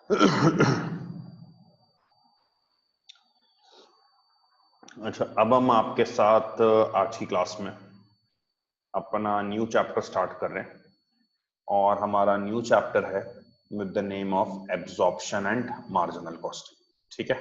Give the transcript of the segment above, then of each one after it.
अच्छा, अब हम आपके साथ आज की क्लास में अपना न्यू चैप्टर स्टार्ट कर रहे हैं और हमारा न्यू चैप्टर है with the name of absorption and marginal costing. ठीक है।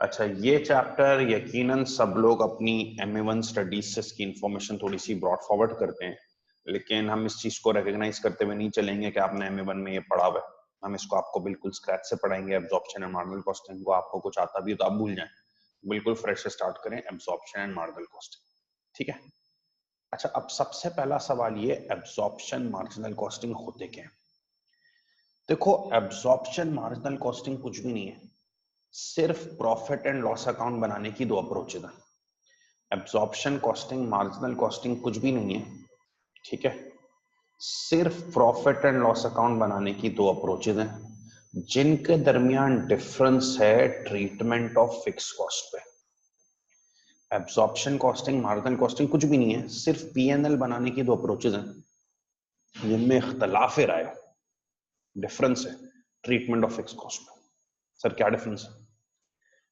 अच्छा, ये चैप्टर यकीनन सब लोग अपनी MA1 स्टडीज से इसकी इंफॉर्मेशन थोड़ी सी ब्रॉड फॉरवर्ड करते हैं, लेकिन हम इस चीज को रिकॉग्नाइज करते हुए नहीं चलेंगे कि आपने MA1 में ये पढ़ा हुआ है। हम इसको आपको बिल्कुल स्क्रैच से पढ़ाएंगे। एब्जॉर्प्शन एंड मार्जिनल कॉस्टिंग को आपको कुछ आता भी हो तो आप भूल जाएं, बिल्कुल फ्रेश से स्टार्ट करें एब्जॉर्प्शन एंड मार्जिनल कॉस्टिंग। ठीक है। अच्छा, अब सबसे पहला सवाल ये, एब्जॉर्प्शन मार्जिनल कॉस्टिंग होते क्या है? देखो, एब्जॉर्प्शन मार्जिनल कॉस्टिंग कुछ भी नहीं है, सिर्फ प्रॉफिट एंड लॉस अकाउंट बनाने की दो अप्रोचेज हैं। एब्जॉर्प्शन कॉस्टिंग, मार्जिनल कॉस्टिंग कुछ भी नहीं है, ठीक है। सिर्फ प्रॉफिट एंड लॉस अकाउंट बनाने की दो अप्रोचेज हैं जिनके दरमियान डिफरेंस है ट्रीटमेंट ऑफ फिक्स कॉस्ट पे। एब्जॉर्प्शन कॉस्टिंग, मार्जिनल कॉस्टिंग कुछ भी नहीं है, सिर्फ P&L बनाने की दो अप्रोचेज हैं जिनमें इख्तलाफ राय, डिफरेंस है ट्रीटमेंट ऑफ फिक्स कॉस्ट पे। सर क्या डिफरेंस है?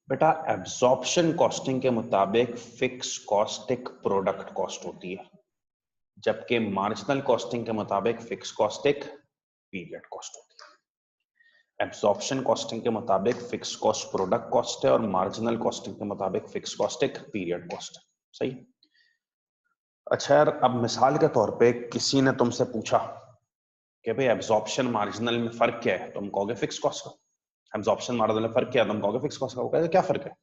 बेटा, एब्जॉर्प्शन कॉस्टिंग के मुताबिक फिक्स कॉस्ट एक प्रोडक्ट कॉस्ट होती है, जबकि मार्जिनल कॉस्टिंग के मुताबिक फिक्स कॉस्ट एक पीरियड कॉस्ट होती है। एब्जॉर्प्शन कॉस्टिंग के मुताबिक फिक्स कॉस्ट प्रोडक्ट कॉस्ट है और मार्जिनल कॉस्टिंग के मुताबिक फिक्स कॉस्ट एक पीरियड कॉस्ट है। सही। अच्छा यार, अब मिसाल के तौर पे किसी ने तुमसे पूछा कि भाई एब्जॉर्प्शन मार्जिनल में फर्क क्या है, तुम कहोगे फिक्स कॉस्ट का। एब्जॉर्प्शन मार्जिनल में फर्क क्या है, तुम कहोगे फिक्स कॉस्ट का। वो कहेगा क्या फर्क है?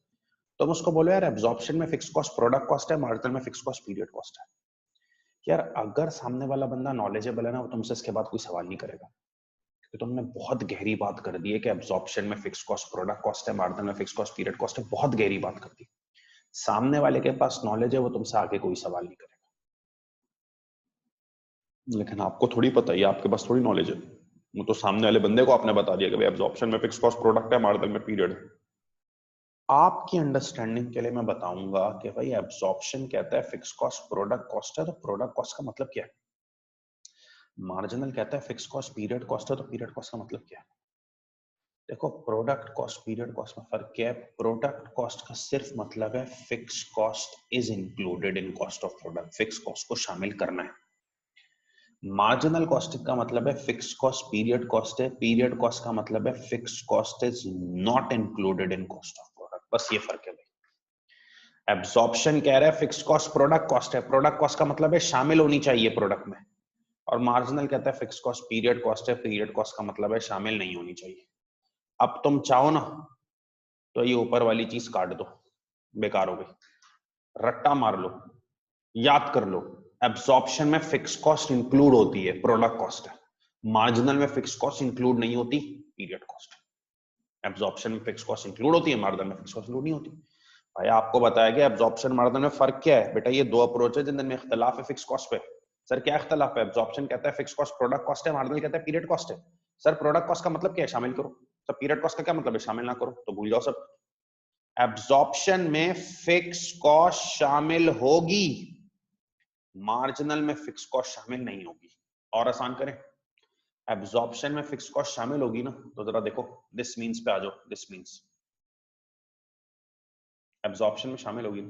तुम उसको बोलो यार एब्जॉर्प्शन में फिक्स कॉस्ट प्रोडक्ट कॉस्ट है, मार्जिनल में फिक्स कॉस्ट पीरियड कॉस्ट है। यार अगर सामने वाला बंदा नॉलेजेबल है ना, वो तुमसे इसके बाद कोई सवाल नहीं करेगा, क्योंकि तुमने बहुत गहरी बात कर दी है कि एब्जॉर्प्शन में फिक्स कॉस्ट प्रोडक्ट कॉस्ट है, मार्जिनल में फिक्स कॉस्ट पीरियड कॉस्ट है। बहुत गहरी बात कर दी। सामने वाले के पास नॉलेज है, वो तुमसे आगे कोई सवाल नहीं करेगा, लेकिन आपको थोड़ी पता है, आपके पास थोड़ी नॉलेज है। वो तो सामने वाले बंदे को आपने बता दिया कि भाई एब्जॉर्प्शन में फिक्स कॉस्ट प्रोडक्ट है, मार्जिनल में पीरियड है। आपकी अंडरस्टैंडिंग के लिए मैं बताऊंगा कि भाई एब्जॉर्प्शन कहता है फिक्स कॉस्ट प्रोडक्ट कॉस्ट है, तो प्रोडक्ट कॉस्ट का मतलब क्या है। मार्जिनल कहता है फिक्स कॉस्ट पीरियड कॉस्ट है, तो पीरियड कॉस्ट का मतलब क्या है। देखो, प्रोडक्ट कॉस्ट पीरियड कॉस्ट में फर्क क्या है। प्रोडक्ट कॉस्ट का सिर्फ मतलब है fix cost is included in cost of product, fix cost को शामिल करना है। मार्जिनल कॉस्टिंग का मतलब है फिक्स कॉस्ट पीरियड कॉस्ट है, पीरियड कॉस्ट का मतलब है fix cost is not included in cost of product. बस ये फर्क है भाई। एब्जॉर्प्शन कह रहा है फिक्स कॉस्ट प्रोडक्ट कॉस्ट है, प्रोडक्ट कॉस्ट का मतलब है शामिल होनी चाहिए प्रोडक्ट में। और मार्जिनल कहता है फिक्स कॉस्ट पीरियड कॉस्ट है, पीरियड कॉस्ट का मतलब है शामिल नहीं होनी चाहिए। अब तुम चाहो ना तो ये ऊपर वाली चीज काट दो, बेकार हो गई। रट्टा मार लो, याद कर लो, एब्जॉर्प्शन में फिक्स कॉस्ट इंक्लूड होती है, प्रोडक्ट कॉस्ट है। मार्जिनल में फिक्स कॉस्ट इंक्लूड नहीं होती, पीरियड कॉस्ट। एब्जॉर्प्शन में फिक्स कॉस्ट इंक्लूड होती है, मार्जिनल में फिक्स कॉस्ट इंक्लूड नहीं होती। भाई आपको बताया गया एब्जॉर्प्शन मार्जिनल में फर्क क्या है। बेटा ये दो अप्रोच है जिनमें इख्तलाफ है फिक्स कॉस्ट पे। सर क्या इख्तलाफ है? एब्जॉर्प्शन कहता है फिक्स कॉस्ट प्रोडक्ट कॉस्ट है, मार्जिनल कहता है पीरियड कॉस्ट है। सर प्रोडक्ट कॉस्ट का मतलब क्या है? शामिल करो। सर पीरियड कॉस्ट का क्या मतलब है? शामिल ना करो, तो भूल जाओ सब। एब्जॉर्प्शन में फिक्स कॉस्ट शामिल होगी, मार्जिनल में फिक्स कॉस्ट शामिल नहीं होगी। और आसान करें, एब्जॉर्प्शन में फिक्स कॉस्ट शामिल होगी ना, तो जरा देखो दिस मींस पे आ जाओ। दिस मींस एब्जॉर्प्शन में शामिल होगी।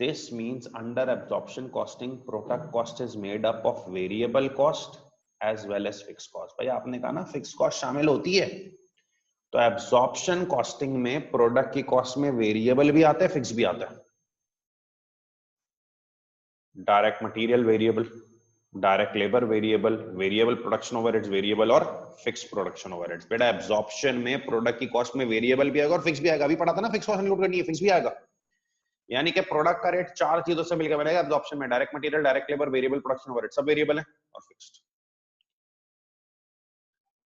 This means under absorption costing product cost is made up of variable cost as well as fix cost. भाई आपने कहा ना फिक्स कॉस्ट शामिल होती है, तो एब्जॉर्प्शन कॉस्टिंग में प्रोडक्ट की कॉस्ट में वेरिएबल भी आता है, फिक्स भी आता है। Direct material variable, direct labour variable, variable production overheads variable और फिक्स प्रोडक्शन ओवरहेड्स। बेटा एब्जॉर्प्शन में प्रोडक्ट की कॉस्ट में वेरिएबल भी आएगा और फिक्स भी आएगा। अभी पढ़ा था ना फिक्स कॉस्ट इंक्लूड करनी है, फिक्स भी आएगा। यानी कि प्रोडक्ट का रेट चार चीजों से मिलकर बनेगा एब्जॉर्प्शन में, direct material, direct labour, variable production overhead, सब वेरिएबल है और फिक्स्ड।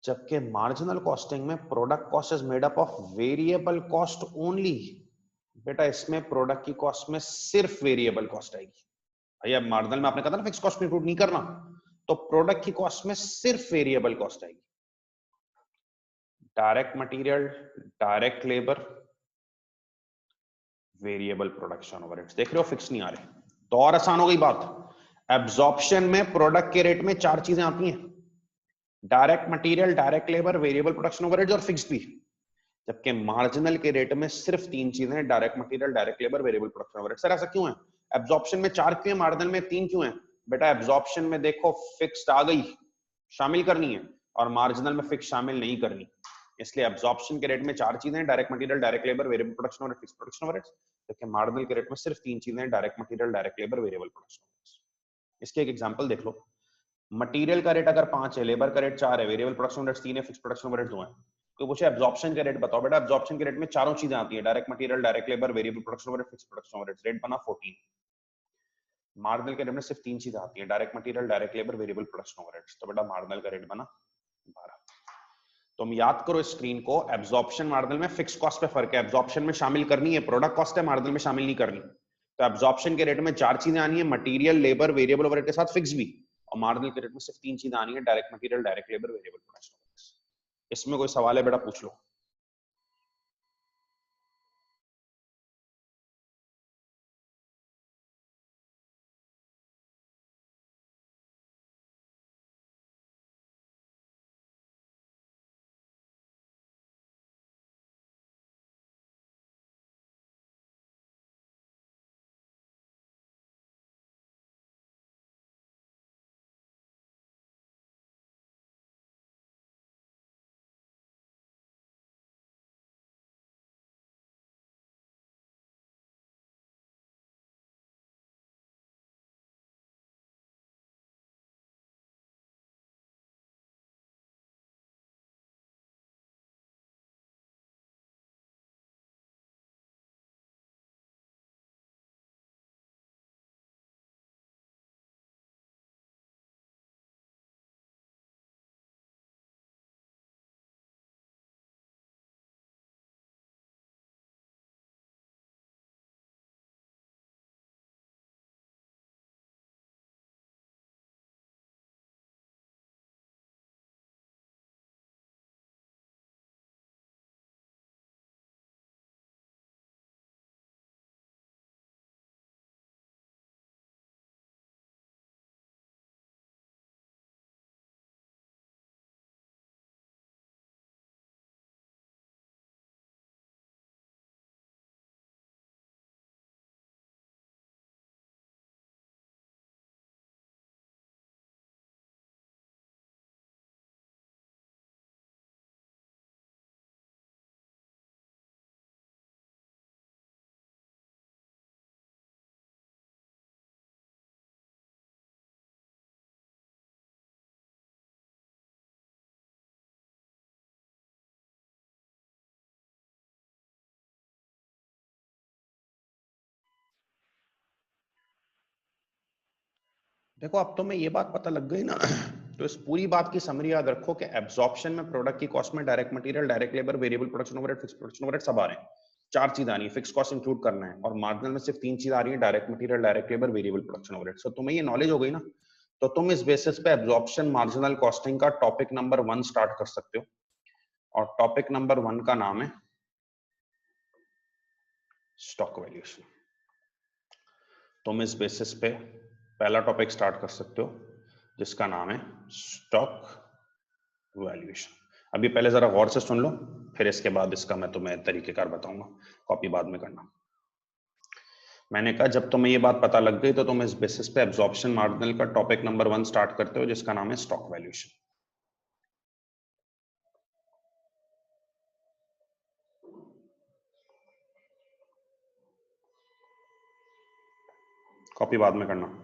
जबकि मार्जिनल कॉस्टिंग में product cost is made up of variable cost only. बेटा इसमें प्रोडक्ट की कॉस्ट में सिर्फ वेरिएबल कॉस्ट आएगी। भैया मार्जिनल में आपने कहा था ना फिक्स कॉस्ट इंक्लूड नहीं करना, तो प्रोडक्ट की कॉस्ट में सिर्फ वेरिएबल कॉस्ट आएगी। Direct material, direct labour, variable production overheads. देख रहे हो फिक्स नहीं आ रहे, तो और आसान हो गई बात। एब्जॉर्प्शन में प्रोडक्ट के रेट में चार चीजें आती हैं, direct material, direct labour, variable production overheads और फिक्स्ड भी। जबकि मार्जिनल के रेट में सिर्फ तीन चीजें हैं, direct material, direct labour, variable production overhead. Sir ऐसा क्यों है? एब्जॉर्प्शन में चार क्यों है, मार्जिनल में तीन क्यों है? बेटा एब्जॉर्प्शन में देखो फिक्स्ड आ गई, शामिल करनी है, और मार्जिनल में फिक्स शामिल नहीं करनी, इसलिए एब्जॉर्प्शन के रेट में चार चीजें हैं, direct material, direct labour, variable production और फिक्स्ड प्रोडक्शन ओवरहेड्स। जबकि मार्जिनल के रेट में सिर्फ तीन चीजें हैं, direct material, direct labour, variable production overheads. इसके एक एग्जांपल देख लो। मटेरियल का रेट अगर 5 है, लेबर का रेट 4 है, वेरिएबल प्रोडक्शन ओवरहेड्स 3 है, फिक्स्ड प्रोडक्शन ओवरहेड्स 2 है, तो पूछे एब्जॉर्प्शन का रेट बताओ। बेटा एब्जॉर्प्शन के रेट में चारों चीजें आती है, direct material, direct labour, variable production overhead, fixed production overheads. Rate बना 14। मार्जिनल के रेट में सिर्फ तीन चीजें आती है, direct material, direct labour, variable production overheads, तो बेटा मार्जिनल का रेट बना 12। तुम याद करो स्क्रीन को, एब्जॉर्प्शन मार्जिनल में फिक्स कॉस्ट पे फर्क है, एब्जॉर्प्शन में शामिल करनी है प्रोडक्ट कॉस्ट है, मार्जिनल में शामिल नहीं करनी। तो एब्जॉर्प्शन के रेट में चार चीजें आनी है, मटेरियल, लेबर, वेरिएबल ओवरहेड के साथ फिक्स भी, और मार्जिनल के रेट में सिर्फ तीन चीजें आनी है, direct material, direct labour, variable production overheads. इसमें कोई सवाल है बेटा पूछ लो। देखो अब तो मैं ये बात पता लग गई ना तो इस पूरी बात की समरी याद रखो कि एब्जॉर्प्शन में प्रोडक्ट की कॉस्ट में direct material, direct labour, variable production overhead, fixed production overhead सब आ रहे हैं। चार चीज आ रही है, फिक्स कॉस्ट इंक्लूड करना है, और मार्जिनल में सिर्फ तीन चीज आ रही है, direct material, direct labour, variable production overhead. So तुम्हें ये नॉलेज हो गई ना, तो तुम इस बेसिस पे एब्जॉर्प्शन मार्जिनल कॉस्टिंग का टॉपिक नंबर 1 स्टार्ट कर सकते हो। और टॉपिक नंबर 1 का नाम है स्टॉक वैल्यूएशन। तुम इस बेसिस पे पहला टॉपिक स्टार्ट कर सकते हो जिसका नाम है स्टॉक वैल्यूएशन। अभी पहले जरा गौर से सुन लो, फिर इसके बाद इसका मैं तुम्हें तरीकेकार बताऊंगा, कॉपी बाद में करना। मैंने कहा जब तुम्हें ये बात पता लग गई तो तुम इस बेसिस पे एब्जॉर्प्शन मार्जिनल का टॉपिक नंबर 1 स्टार्ट करते हो जिसका नाम है स्टॉक वैल्यूएशन। कॉपी बाद में करना।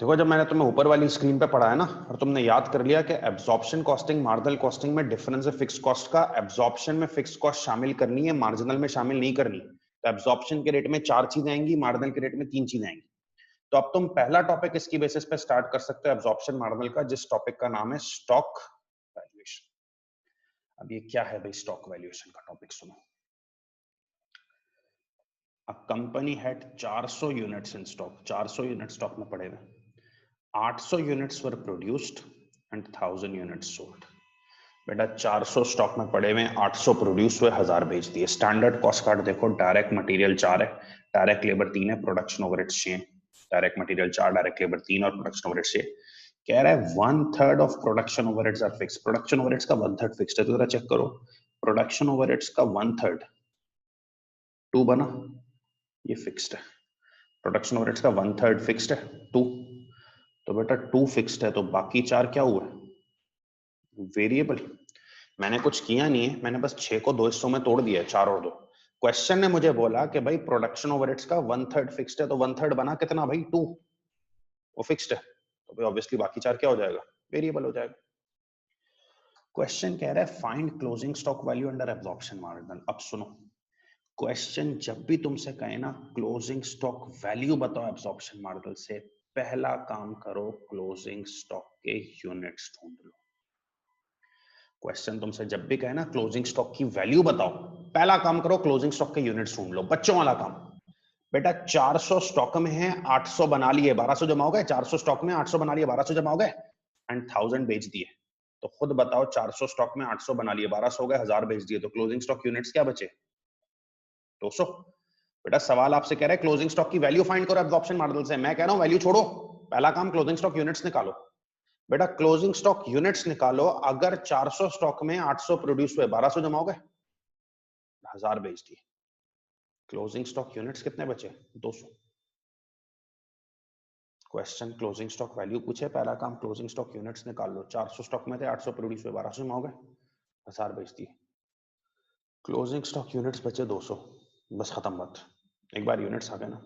देखो जब मैंने तुम्हें ऊपर वाली स्क्रीन पे पढ़ाया ना और तुमने याद कर लिया कि एब्जॉर्प्शन कॉस्टिंग मार्जिनल कॉस्टिंग में डिफरेंस है फिक्स कॉस्ट का, एब्जॉर्प्शन में फिक्स कॉस्ट शामिल करनी है, मार्जिनल में शामिल नहीं करनी। तो एब्जॉर्प्शन के रेट में 4 चीजें आएंगी, मार्जिनल के रेट में 3 चीजें आएंगी। तो अब तुम पहला टॉपिक इसकी बेसिस पे स्टार्ट कर सकते हो एब्जॉर्प्शन मार्जिनल का, जिस टॉपिक का नाम है स्टॉक वैल्यूएशन। अब ये क्या है भाई स्टॉक वैल्यूएशन का टॉपिक, सुनो। A company had 400 units in stock, 400 unit stock में पड़े हुए, 800 units were produced and 1000 units sold. बेटा 400 स्टॉक में पड़े हुए, 800 प्रोड्यूस हुए, 1000 बेच दिए। स्टैंडर्ड कॉस्ट कार्ड देखो, डायरेक्ट मटेरियल 4 है, डायरेक्ट लेबर 3 है, प्रोडक्शन ओवरहेड्स 6 है। डायरेक्ट मटेरियल 4, डायरेक्ट लेबर 3 और प्रोडक्शन ओवरहेड्स 6। कह रहा है 1/3 of production overheads are fix. Production overheads का 1/3 फिक्स्ड है, तो जरा चेक करो प्रोडक्शन ओवरहेड्स का 1/3 2 बना, ये फिक्स्ड है। प्रोडक्शन ओवरहेड्स का 1/3 फिक्स्ड है 2, तो बेटा 2 फिक्स्ड है, तो बाकी 4 क्या हुआ, वेरिएबल। मैंने कुछ किया नहीं है, मैंने बस 6 को 2 हिस्सों में तोड़ दिया है, 4 और 2। क्वेश्चन ने मुझे बोला कि भाई प्रोडक्शन ओवरहेड्स का 1/3 फिक्स्ड है, तो 1/3 बना कितना भाई 2, वो फिक्स्ड है, तो भाई ऑब्वियसली बाकी 4 क्या हो जाएगा, वेरिएबल हो जाएगा। क्वेश्चन कह रहा है find closing stock value under absorption marginal. अब सुनो, क्वेश्चन जब भी तुमसे कहे ना क्लोजिंग स्टॉक वैल्यू बताओ एब्जॉर्प्शन मार्जिनल से, पहला काम करो क्लोजिंग स्टॉक के यूनिट्स ढूंढ लो। क्वेश्चन तुमसे जब भी कहे ना क्लोजिंग स्टॉक की वैल्यू बताओ, पहला काम करो क्लोजिंग स्टॉक के यूनिट्स ढूंढ लो, बच्चों वाला काम। बेटा 400 स्टॉक में है, 800 बना लिए, 1200 जमा हो गए। 400 स्टॉक में 800 बना लिए, 1200 जमा हो गए, एंड 1000 बेच दिए। तो खुद बताओ 400 स्टॉक में 800 बना लिए, 1200 हो गए, 1000 बेच दिए, तो क्लोजिंग स्टॉक यूनिट्स क्या बचे, 200। बेटा सवाल आपसे कह रहा है क्लोजिंग स्टॉक की वैल्यू फाइंड करो एब्जॉर्प्शन मॉडल से, मैं कह रहा हूं वैल्यू छोड़ो, पहला काम क्लोजिंग स्टॉक यूनिट्स निकालो। बेटा क्लोजिंग स्टॉक यूनिट्स निकालो, अगर 400 स्टॉक में 800 प्रोड्यूस हुए, 1200 जमा हो गए, 1000 बेच दिए, क्लोजिंग स्टॉक यूनिट्स कितने बचे, 200। क्वेश्चन क्लोजिंग स्टॉक वैल्यू पूछे, पहला काम क्लोजिंग स्टॉक यूनिट्स निकाल लो। 400 स्टॉक में थे, 800 प्रोड्यूस हुए, 1200 जमा हो गए, 1000 बेच दिए, क्लोजिंग स्टॉक यूनिट्स बचे 200। बस खत्म बात, एक बार यूनिट्स आ गए ना,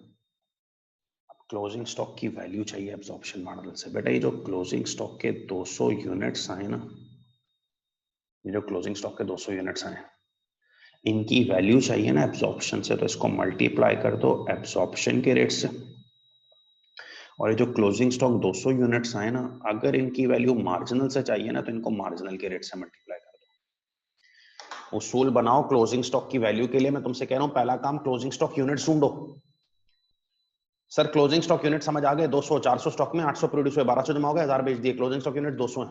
क्लोजिंग स्टॉक की वैल्यू चाहिए एब्जॉर्प्शन मॉडल से। बेटा ये जो क्लोजिंग स्टॉक के 200 यूनिट्स आए ना, ये जो क्लोजिंग स्टॉक के 200 यूनिट्स आए, इनकी वैल्यू चाहिए ना एब्जॉर्प्शन से, तो इसको मल्टीप्लाई कर दो एब्जॉर्प्शन के रेट से। और ये जो क्लोजिंग स्टॉक 200 यूनिट्स आए ना, अगर इनकी वैल्यू मार्जिनल से चाहिए ना, तो इनको मार्जिनल के रेट से मल्टीप्लाई कर दो। उसूल बनाओ क्लोजिंग स्टॉक की वैल्यू के लिए। मैं तुमसे कह रहा हूं पहला काम क्लोजिंग स्टॉक यूनिट्स ढूंढो। सर क्लोजिंग स्टॉक यूनिट समझ आ गए, 200, 400 स्टॉक में 800 प्रोड्यूस हुए, 1200 जमा हो गए, 1000 बेच दिए, क्लोजिंग स्टॉक यूनिट 200 है।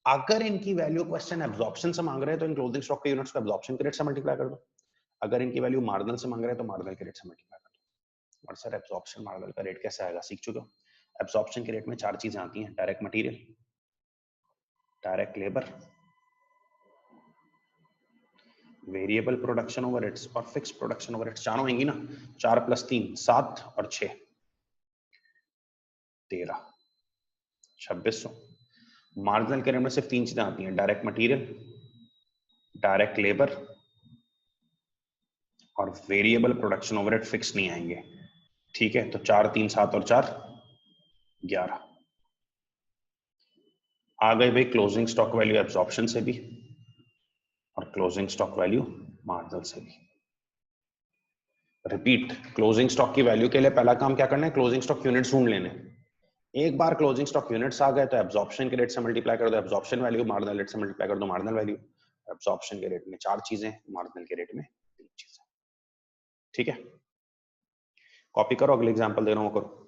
अगर इनकी वैल्यू क्वेश्चन एब्जॉर्प्शन से मांग रहे हैं, तो इन क्लोजिंग स्टॉक के यूनिट्स को एब्जॉर्प्शन के रेट से मल्टीप्लाई कर दो। अगर इनकी वैल्यू मार्जिनल से मांग रहे हैं, तो मार्जिनल के रेट से मल्टीप्लाई कर दो। और सर एब्जॉर्प्शन मार्जिनल का रेट कैसे आएगा, सीख चुके हो। एब्जॉर्प्शन के रेट में 4 चीजें आती हैं, direct material, direct labour, variable production overheads और फिक्स प्रोडक्शन ओवरहेड्स। चारों आएंगी ना, 4 + 3 7 और 6 13, 2600। मार्जिनल के रेट में सिर्फ 3 चीजें आती हैं, डायरेक्ट मटेरियल, डायरेक्ट लेबर और वेरिएबल प्रोडक्शन ओवरहेड। फिक्स नहीं आएंगे, ठीक है। तो 4 3 7 और 4 11 आ गए भाई क्लोजिंग स्टॉक वैल्यू एब्जॉर्प्शन से भी और क्लोजिंग स्टॉक वैल्यू मार्जिनल से भी। रिपीट, क्लोजिंग स्टॉक की वैल्यू के लिए पहला काम क्या करना है, क्लोजिंग स्टॉक यूनिट्स ढूंढ लेने। एक बार क्लोजिंग स्टॉक यूनिट्स आ गए तो एब्जॉर्प्शन के रेट से मल्टीप्लाई कर दो एब्जॉर्प्शन वैल्यू, मार्जिनल रेट से मल्टीप्लाई कर दो मार्जिनल वैल्यू। एब्जॉर्प्शन के रेट में 4 चीजें, मार्जिनल के रेट में 3 चीजें, ठीक है। कॉपी करो, अगले एग्जांपल दे रहा हूं करो।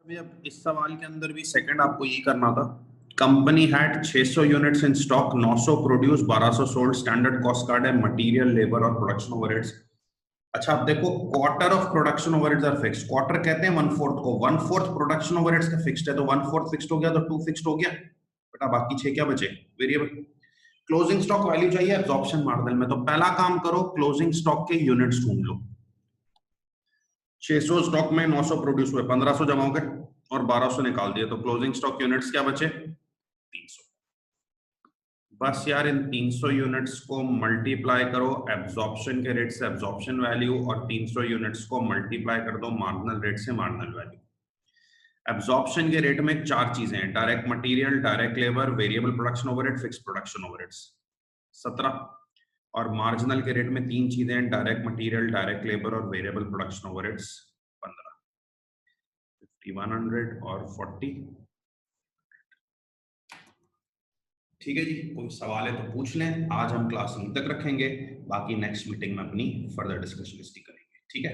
अभी अब इस सवाल के अंदर भी सेकंड आपको यही करना था। Company had 600 units in stock, 900 produce, 1200 sold, standard cost card है, मटेरियल, लेबर और प्रोडक्शन ओवरहेड्स। अच्छा अब देखो, quarter of production overheads are fixed. Quarter कहते हैं 1/4 को, 1/4 प्रोडक्शन ओवरहेड्स का फिक्स्ड है, तो 1/4 फिक्स्ड हो गया तो 2 फिक्स्ड हो गया बेटा, बाकी 6 क्या बचे? वेरिएबल। क्लोजिंग स्टॉक वैल्यू चाहिए एब्जॉर्प्शन मॉडल में, तो पहला काम करो, क्लोजिंग स्टॉक के यूनिट्स ढूंढ लो। 600 स्टॉक में 900 प्रोड्यूस हुए, 1500 जमा हो गए और 1200 निकाल दिए, तो क्लोजिंग स्टॉक यूनिट्स क्या बचे? 300। बस यार इन 300 यूनिट्स को मल्टीप्लाई करो एब्जॉर्प्शन के रेट से एब्जॉर्प्शन वैल्यू, और 300 यूनिट्स को मल्टीप्लाई कर दो मार्जिनल रेट से मार्जिनल वैल्यू। एब्जॉर्प्शन के रेट में 4 चीजें हैं, direct material, direct labour, variable production overhead, fixed production overheads, 17। और मार्जिनल के रेट में 3 चीजें हैं, डायरेक्ट मटेरियल, डायरेक्ट लेबर और वेरिएबल प्रोडक्शन ओवरहेड्स, 15, 5100 और 40। ठीक है जी, कोई सवाल है तो पूछ लें। आज हम क्लास यहीं तक रखेंगे, बाकी नेक्स्ट मीटिंग में अपनी फर्दर डिस्कशन करेंगे। ठीक है।